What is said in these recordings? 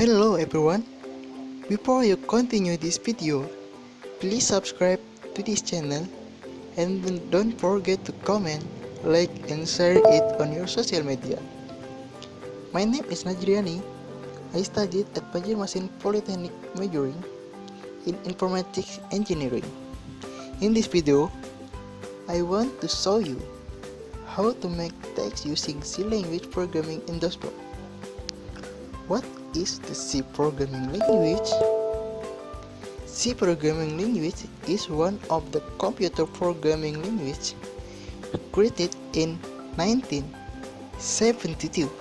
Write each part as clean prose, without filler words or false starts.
Hello everyone, before you continue this video, please subscribe to this channel and don't forget to comment, like and share it on your social media. My name is Najriyani. I studied at Banjarmasin Polytechnic majoring in informatics engineering. In this video, I want to show you how to make text using C language programming in Dosbox. What is the C programming language? C programming language is one of the computer programming languages created in 1972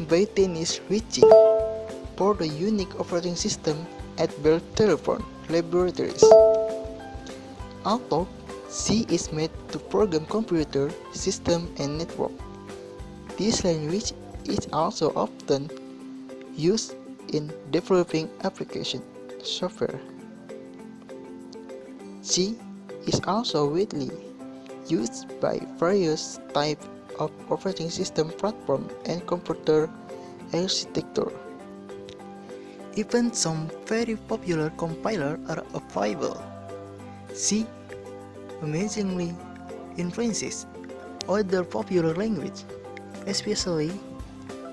by Dennis Ritchie for the unique operating system at Bell Telephone Laboratories. Although C is made to program computer, system, and network, this language is also often used in developing application software. C is also widely used by various types of operating system platform and computer architecture. Even some very popular compilers are available. C amazingly influences other popular languages, especially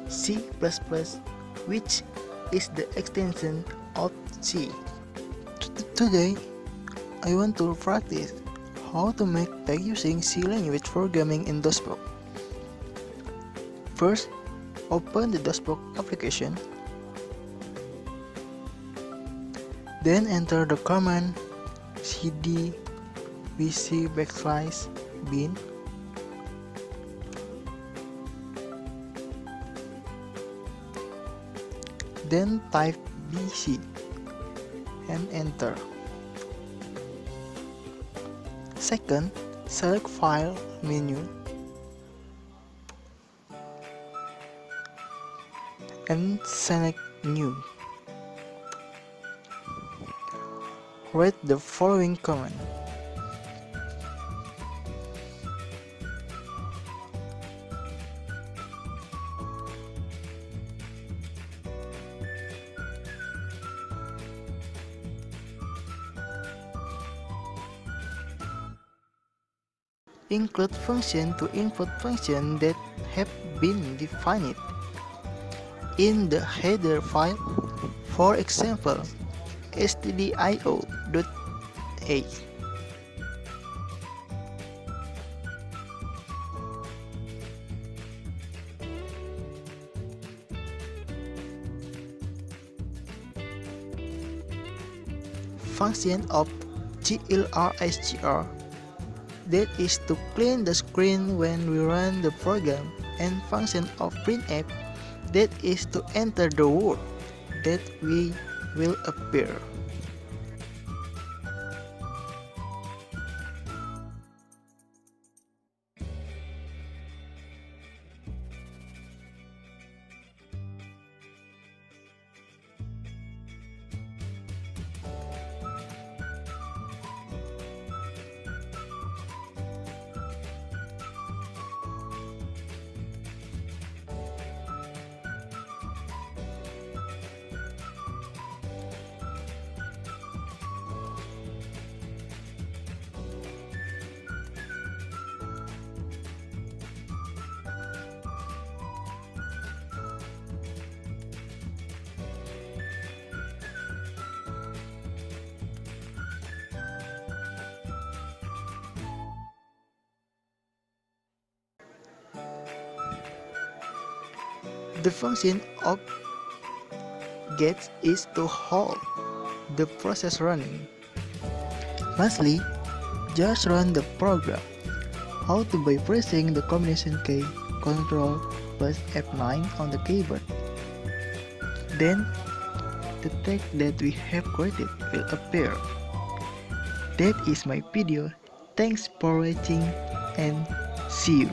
C++, which is the extension of C. Today, I want to practice how to make text using C language programming in Dosbox. First, open the Dosbox application. Then enter the command cd vc\bin. Then type bc and enter. Second, select File menu and select New. Write the following command. Include function to input function that have been defined in the header file, for example stdio.h. Function of glrsgr, that is to clean the screen when we run the program, and function of printf, that is to enter the word that will appear. The function of get is to hold the process running. Lastly, just run the program. How to? By pressing the combination key Ctrl plus F9 on the keyboard. Then the text that we have created will appear. That is my video. Thanks for watching and see you.